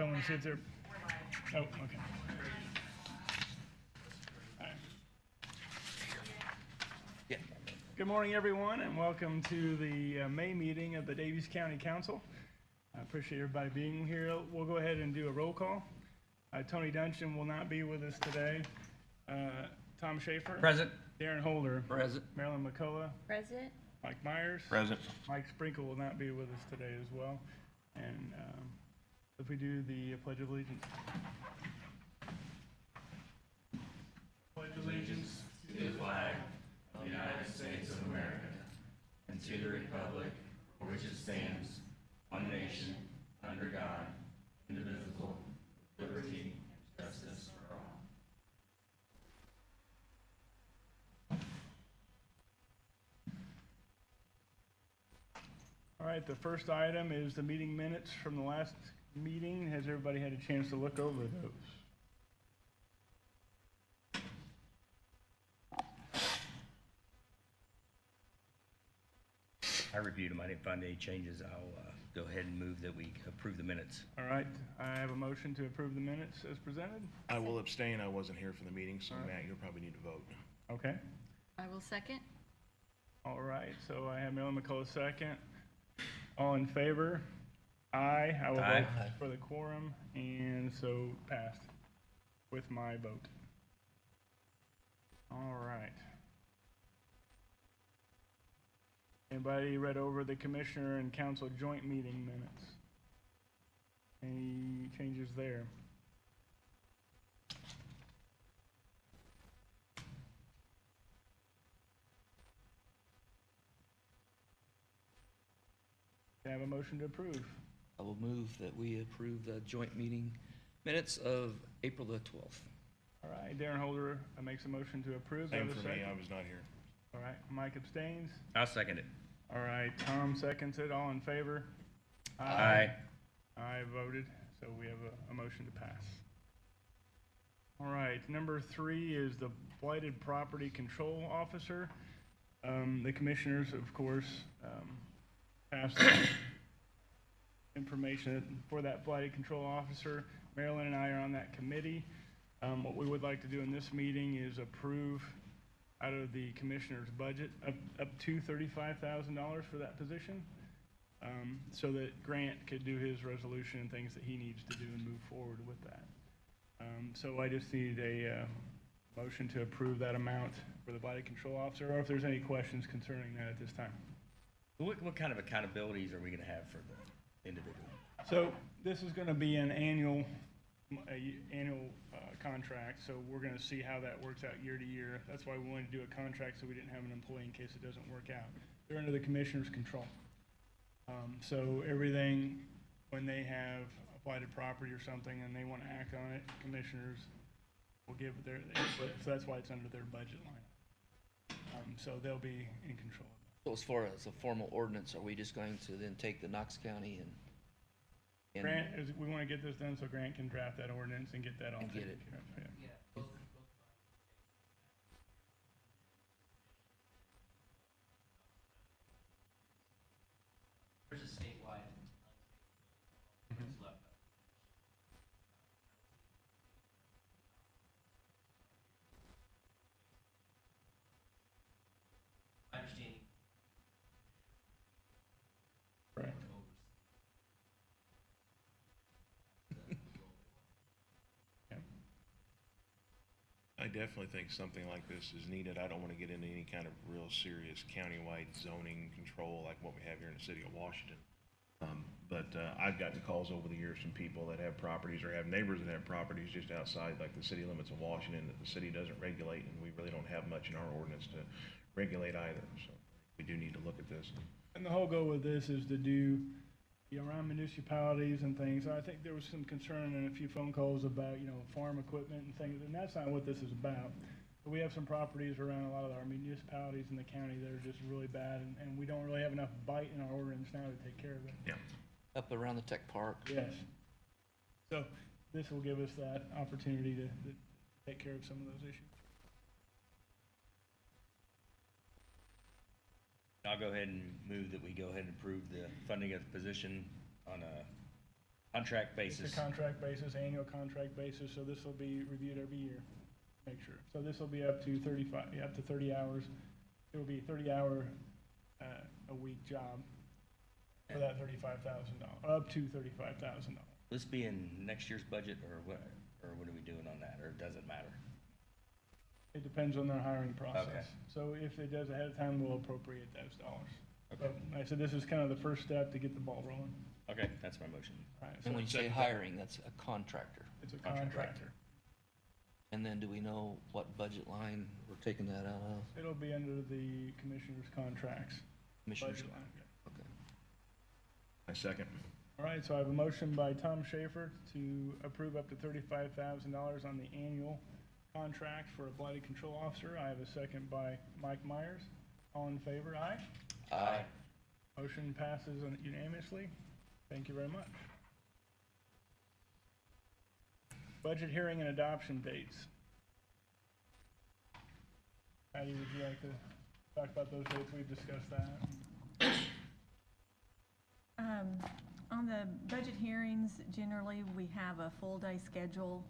I want to see if they're, oh, okay. All right. Yeah. Good morning, everyone, and welcome to the May meeting of the Daviess County Council. I appreciate everybody being here. We'll go ahead and do a roll call. Tony Duncan will not be with us today. Tom Schaefer. Present. Darren Holder. Present. Marilyn McCullough. Present. Mike Myers. Present. Mike Sprinkle will not be with us today as well. And if we do the Pledge of Allegiance. Pledge allegiance to the flag of the United States of America and to the republic for which it stands, one nation, under God, indivisible, with liberty and justice for all. All right, the first item is the meeting minutes from the last meeting. Has everybody had a chance to look over those? I reviewed them. I didn't find any changes. I'll go ahead and move that we approve the minutes. All right, I have a motion to approve the minutes as presented. I will abstain. I wasn't here for the meeting, so All right. Matt, you'll probably need to vote. Okay. I will second. All right, so I have Marilyn McCullough second. All in favor? Aye. I will Aye. vote for the quorum, and so passed with my vote. All right. Anybody read over the commissioner and council joint meeting minutes? Any changes there? Can I have a motion to approve? I will move that we approve the joint meeting minutes of April the 12th. All right, Darren Holder makes a motion to approve. Do I Same have a for me. second? I was not here. All right, Mike abstains. I'll second it. All right, Tom seconds it. All in favor? Aye. I voted, so we have a motion to pass. All right, number 3 is the blighted property control officer. The commissioners, of course, passed information for that blighted control officer. Marilyn and I are on that committee. What we would like to do in this meeting is approve out of the commissioner's budget up to $35,000 for that position, so that Grant could do his resolution and things that he needs to do and move forward with that. So I just need a motion to approve that amount for the blighted control officer, or if there's any questions concerning that at this time. What kind of accountabilities are we going to have for the individual? So this is going to be an annual contract, so we're going to see how that works out year to year. That's why we wanted to do a contract, so we didn't have an employee in case it doesn't work out. They're under the commissioner's control. So everything, when they have a blighted property or something and they want to act on it, commissioners will give their input, so that's why it's under their budget line. So they'll be in control of that. So as far as a formal ordinance, are we just going to then take the Knox County and Grant, we want to get this done so Grant can draft that ordinance and get that all And get taken it. care of. Yeah. There's a statewide left. Understanding. Right. I definitely think something like this is needed. I don't want to get into any kind of real serious countywide zoning control like what we have here in the city of Washington. But I've gotten calls over the years from people that have properties or have neighbors that have properties just outside like the city limits of Washington that the city doesn't regulate, and we really don't have much in our ordinance to regulate either. So we do need to look at this. And the whole goal with this is to do, around municipalities and things. I think there was some concern and a few phone calls about, farm equipment and things, and that's not what this is about. But we have some properties around a lot of our municipalities in the county that are just really bad, and we don't really have enough bite in our ordinance now to take care of it. Yeah. up around the tech park? Yes. So this will give us that opportunity to take care of some of those issues. I'll go ahead and move that we go ahead and approve the funding of the position on a Contract It's basis. a contract basis, annual contract basis, so this will be reviewed every year, make sure. So this will be up to 30 hours. It will be a 30-hour a week job for that $35,000, up to $35,000. Will this be in next year's budget, or what are we doing on that, or does it matter? It depends on their hiring Okay. process. So if it does ahead of time, we'll appropriate those dollars. Okay. But like I said, this is kind of the first step to get the ball rolling. Okay, that's my motion. All right, And so when you say hiring, that's a contractor. it's a Contract. contractor. And then do we know what budget line we're taking that out of? It'll be under the commissioner's contracts. Commissioners? budget line. Okay. I second. All right, so I have a motion by Tom Schaefer to approve up to $35,000 on the annual contract for a blighted control officer. I have a second by Mike Myers. All in favor, aye? Aye. Motion passes unanimously. Thank you very much. Budget hearing and adoption dates. Patty, would you like to talk about those dates? We've discussed that. On the budget hearings, generally, we have a full-day schedule.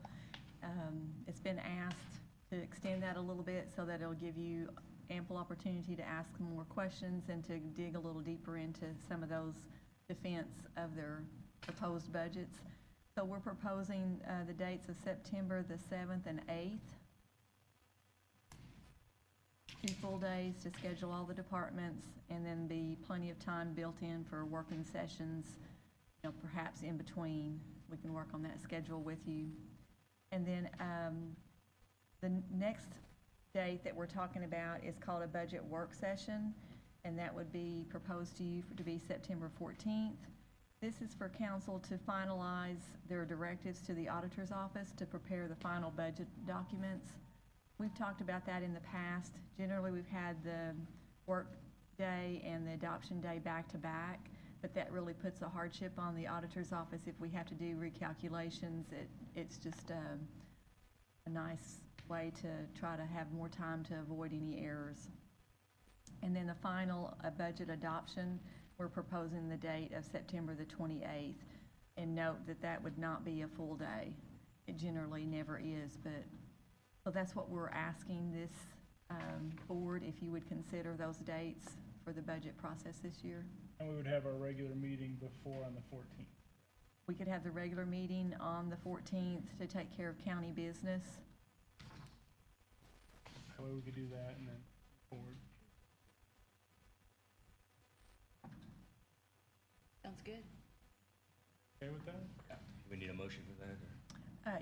It's been asked to extend that a little bit so that it'll give you ample opportunity to ask more questions and to dig a little deeper into some of those defense of their proposed budgets. So we're proposing the dates of September the 7th and 8th. 2 full days to schedule all the departments, and then be plenty of time built in for working sessions, you know, perhaps in between. We can work on that schedule with you. And then the next date that we're talking about is called a budget work session, and that would be proposed to you to be September 14th. This is for council to finalize their directives to the auditor's office to prepare the final budget documents. We've talked about that in the past. Generally, we've had the work day and the adoption day back to back, but that really puts a hardship on the auditor's office if we have to do recalculations. It's just a nice way to try to have more time to avoid any errors. And then the final budget adoption, we're proposing the date of September the 28th. And note that that would not be a full day. It generally never is, but so that's what we're asking this board, if you would consider those dates for the budget process this year. And we would have our regular meeting before on the 14th. We could have the regular meeting on the 14th to take care of county business. That way we could do that and then forward. Sounds good. Okay with that? Do we need a motion for that, or?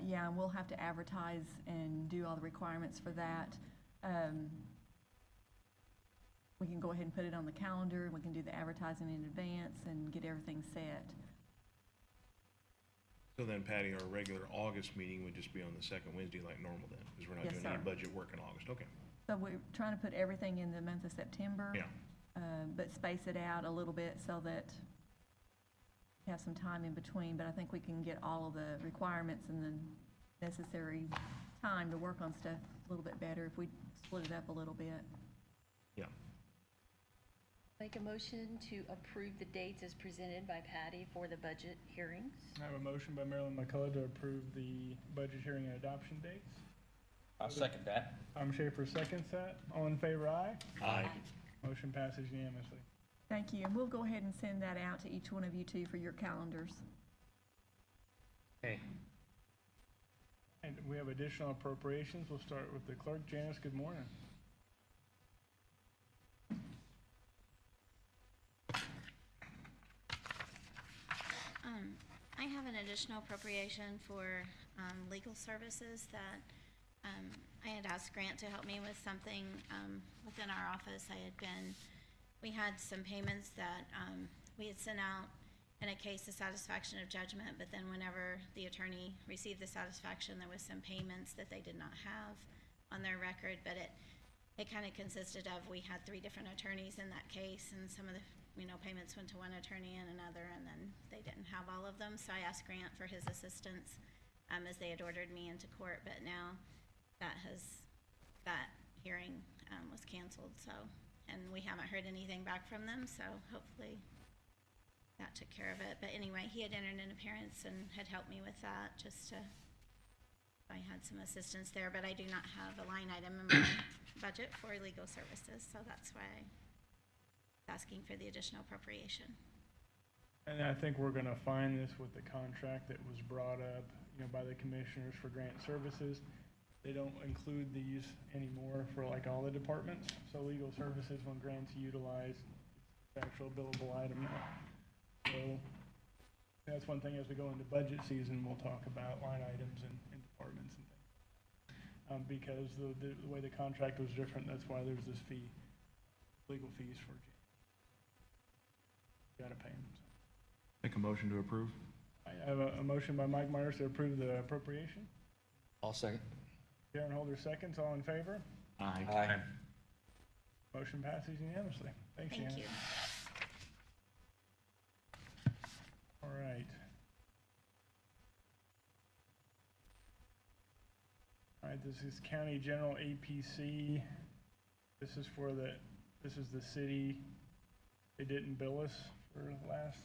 Yeah, and we'll have to advertise and do all the requirements for that. We can go ahead and put it on the calendar, we can do the advertising in advance and get everything set. So then, Patty, our regular August meeting would just be on the second Wednesday like normal then, because we're not Yes, doing any sir. budget work in August. Okay. So we're trying to put everything in the month of September. Yeah. But space it out a little bit so that we have some time in between, but I think we can get all of the requirements and the necessary time to work on stuff a little bit better if we split it up a little bit. Yeah. Make a motion to approve the dates as presented by Patty for the budget hearings. I have a motion by Marilyn McCullough to approve the budget hearing and adoption dates. I'll second that. Tom Schaefer seconds that. All in favor, aye? Aye. Motion passes unanimously. Thank you, and we'll go ahead and send that out to each one of you too for your calendars. Okay. And we have additional appropriations. We'll start with the clerk. Janice, good morning. I have an additional appropriation for legal services that I had asked Grant to help me with something within our office. We had some payments that we had sent out in a case of satisfaction of judgment, but then whenever the attorney received the satisfaction, there was some payments that they did not have on their record, but it kind of consisted of, we had 3 different attorneys in that case, and some of the payments went to one attorney and another, and then they didn't have all of them. So I asked Grant for his assistance as they had ordered me into court, but now that hearing was canceled, so, and we haven't heard anything back from them, so hopefully that took care of it. But anyway, he had entered an appearance and had helped me with that, just to, I had some assistance there, but I do not have a line item in my budget for legal services, so that's why I'm asking for the additional appropriation. And I think we're gonna find this with the contract that was brought up, by the commissioners for grant services. They don't include these anymore for like all the departments. So legal services, when grants utilized, it's actual billable item now. So that's one thing as we go into budget season, we'll talk about line items and departments and things. Because the way the contract was different, that's why there's this fee, legal fees for, gotta pay them. So. Make a motion to approve. I have a motion by Mike Myers to approve the appropriation. I'll second. Darren Holder seconds, all in favor? Aye. Motion passes unanimously. Thanks, Thank Janice. you. All right. All right, this is County General APC. This is the city. They didn't bill us for last.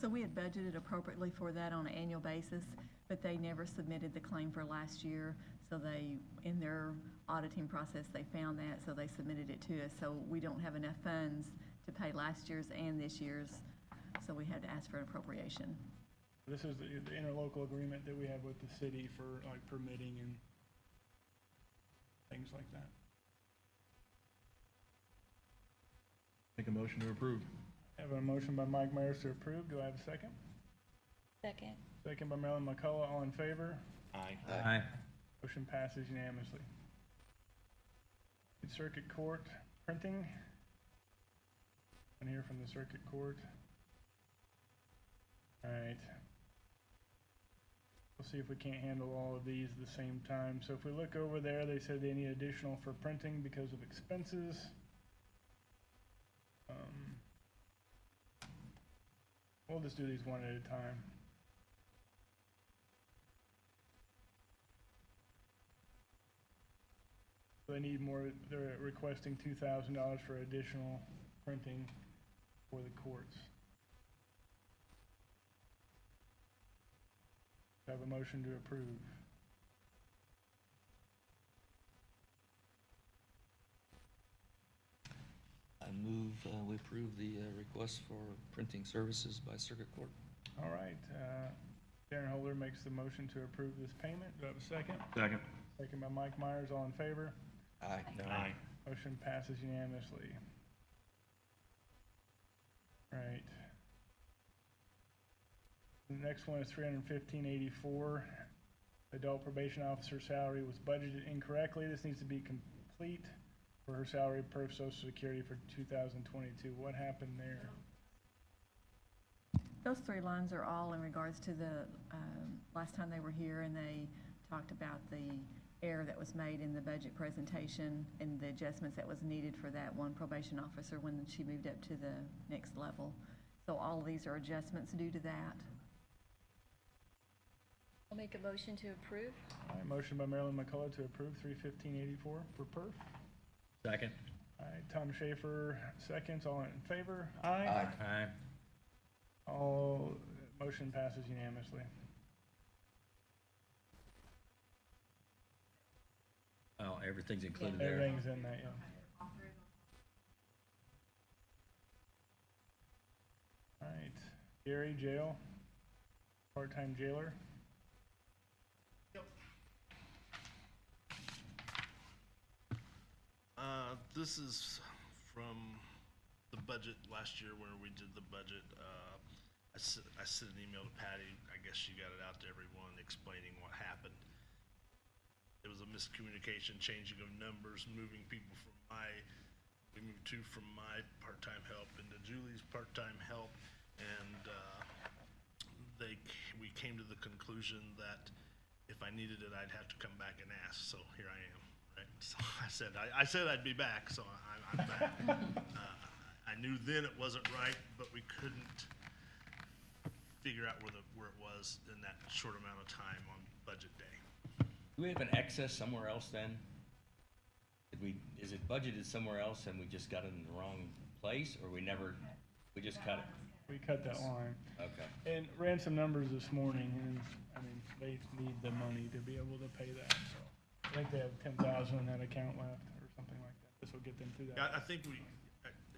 So we had budgeted appropriately for that on an annual basis, but they never submitted the claim for last year. So they, in their auditing process, they found that, so they submitted it to us. So we don't have enough funds to pay last year's and this year's, so we had to ask for an appropriation. This is the interlocal agreement that we have with the city for like permitting and things like that. Make a motion to approve. I have a motion by Mike Myers to approve. Do I have a second? Second. Second by Marilyn McCullough. All in favor? Aye. Motion passes unanimously. Circuit Court printing. One here from the Circuit Court. All right. We'll see if we can't handle all of these at the same time. So if we look over there, they said they need additional for printing because of expenses. We'll just do these one at a time. So they need more, they're requesting $2,000 for additional printing for the courts. Do I have a motion to approve? I move we approve the request for printing services by Circuit Court. All right, Darren Holder makes the motion to approve this payment. Do I have a second? Second. Second by Mike Myers, all in favor? Aye. Aye. Motion passes unanimously. Right. The next one is $315.84. Adult probation officer salary was budgeted incorrectly. This needs to be complete for her salary per Social Security for 2022. What happened there? Those three lines are all in regards to the, last time they were here, and they talked about the error that was made in the budget presentation and the adjustments that was needed for that one probation officer when she moved up to the next level. So all of these are adjustments due to that. I'll make a motion to approve. All right, motion by Marilyn McCullough to approve $315.84 for perf. Second. All right, Tom Schaefer seconds. All in favor? Aye. Aye. All, motion passes unanimously. Oh, everything's included there. Everything's in that, yeah. All right, Gary, jail, part-time jailer. This is from the budget last year where we did the budget. I sent an email to Patty. I guess she got it out to everyone explaining what happened. It was a miscommunication, changing of numbers, moving people from we moved two from my part-time help into Julie's part-time help, and we came to the conclusion that if I needed it, I'd have to come back and ask. So here I am. Right? So I said I'd be back, so I'm back. I knew then it wasn't right, but we couldn't figure out where it was in that short amount of time on budget day. Do we have an excess somewhere else then? is it budgeted somewhere else and we just got it in the wrong place, or we just cut it? We cut that line. Okay. And ran some numbers this morning, and, I mean, they need the money to be able to pay that, so. I think they have 10,000 in that account left, or something like that. This will get them through Yeah, that. I think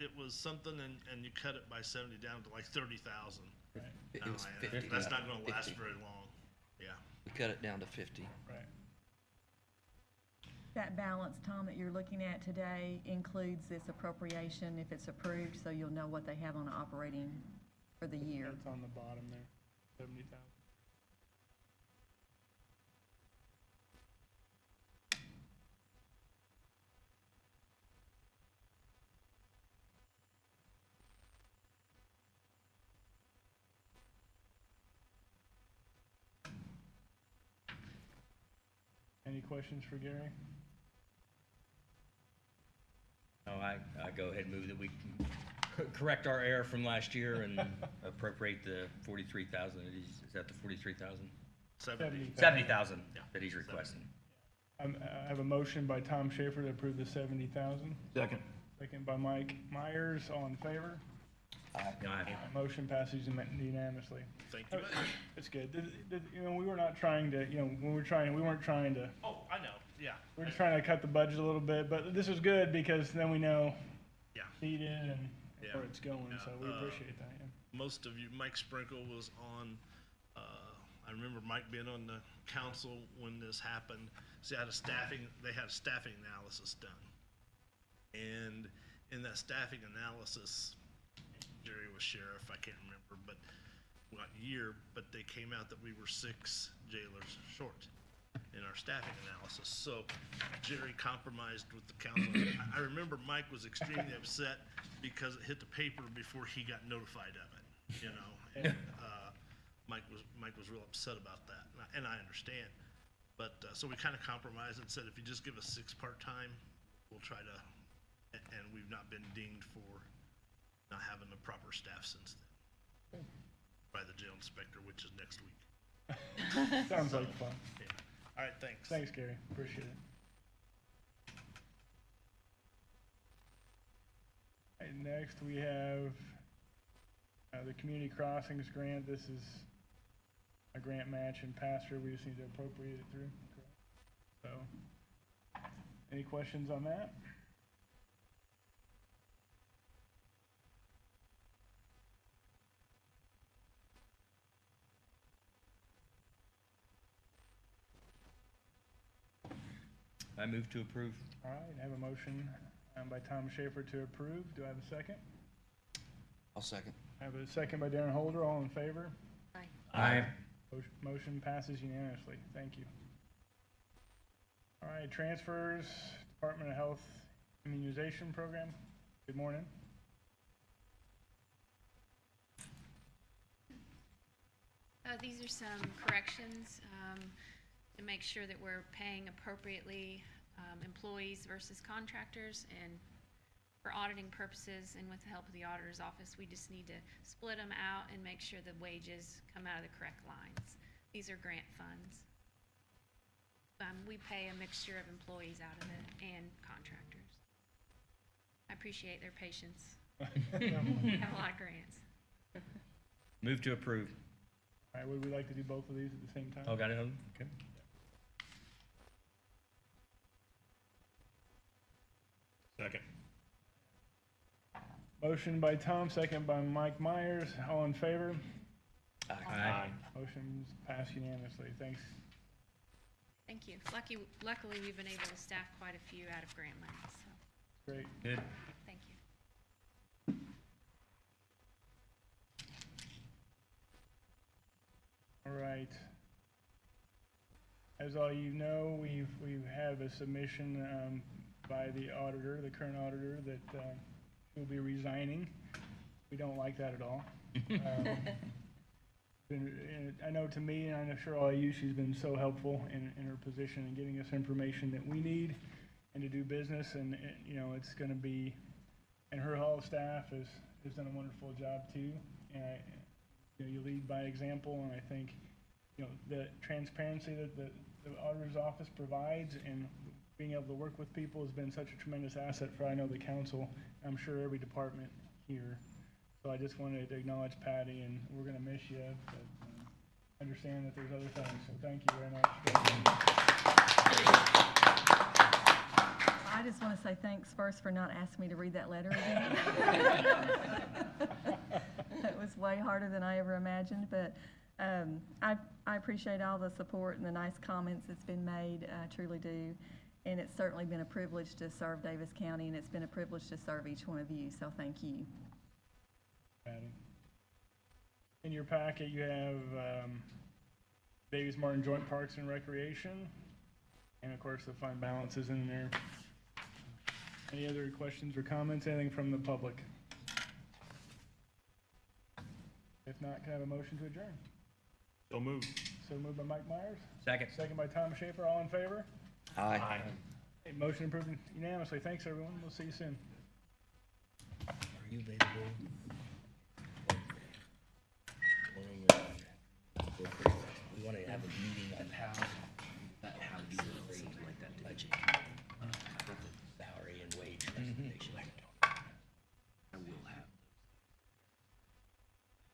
it was something and you cut it by 70 down to like 30,000. Right, It was 50. That's not gonna last 50. very long, yeah. We cut it down to 50. right. That balance, Tom, that you're looking at today includes this appropriation if it's approved, so you'll know what they have on operating for the year. That's on the bottom there, 70,000. Any questions for Gary? No, I go ahead and move that we correct our error from last year and appropriate the 43,000. Is that the 43,000? 70. 70,000 Yeah. that he's requesting. I have a motion by Tom Schaefer to approve the 70,000. Second. Second by Mike Myers. All in favor? Aye. Motion passes unanimously. Thank you. It's good. You know, we were not trying to, you know, when we weren't trying to, Oh, I know, yeah. we're just trying to cut the budget a little bit, but this is good because then we know Yeah. needed and Yeah. where it's going, so we Yeah. appreciate that, yeah. Most of you, Mike Sprinkle was on, I remember Mike being on the council when this happened. See, they had a staffing analysis done. And in that staffing analysis, Jerry was sheriff, I can't remember, but what year, but they came out that we were 6 jailers short in our staffing analysis. So Jerry compromised with the council. I remember Mike was extremely upset because it hit the paper before he got notified of it, you know? And, Mike was real upset about that, and I understand. But, so we kind of compromised and said, if you just give us 6 part-time, we'll try to, and we've not been dinged for not having the proper staff since then by the jail inspector, which is next week. Sounds like fun. Yeah. All right, thanks. Thanks, Gary, appreciate it. All right, next we have the Community Crossings Grant. This is a grant match and pass-through. We just need to appropriate it through. So, any questions on that? I move to approve. All right, I have a motion by Tom Schaefer to approve. Do I have a second? I'll second. I have a second by Darren Holder. All in favor? Aye. Motion passes unanimously. Thank you. All right, transfers, Department of Health Immunization Program. Good morning. These are some corrections to make sure that we're paying appropriately employees versus contractors, and for auditing purposes and with the help of the auditor's office, we just need to split them out and make sure the wages come out of the correct lines. These are grant funds. We pay a mixture of employees out of it and contractors. I appreciate their patience. We have a lot of grants. Move to approve. All right, would we like to do both of these at the same time? Oh, got it? Okay. Second. Motion by Tom, second by Mike Myers. All in favor? Aye. Motion's passed unanimously. Thanks. Thank you. Luckily, we've been able to staff quite a few out of grant money, so Great. Good. thank you. All right. As all you know, we have a submission by the auditor, the current auditor, that will be resigning. We don't like that at all. I know to me, and I'm sure all of you, she's been so helpful in her position and getting us information that we need and to do business. And you know, it's going to be, and her whole staff has done a wonderful job too. And you know, you lead by example, and I think, you know, the transparency that the auditor's office provides and being able to work with people has been such a tremendous asset for, I know, the council, I'm sure every department here. So I just wanted to acknowledge Patty, and we're gonna miss you, but understand that there's other things, so thank you very much. I just want to say thanks first for not asking me to read that letter again. It was way harder than I ever imagined, but I appreciate all the support and the nice comments that's been made. I truly do. And it's certainly been a privilege to serve Daviess County, and it's been a privilege to serve each one of you, so thank you. Patty. In your packet, you have Daviess Martin Joint Parks and Recreation, and of course, the fund balance is in there. Any other questions or comments, anything from the public? If not, can I have a motion to adjourn? So moved. So moved by Mike Myers, Second. second by Tom Schaefer, all in favor? Aye. Okay, motion approved unanimously. Thanks, everyone. We'll see you soon. Are you available? We want to have a meeting on how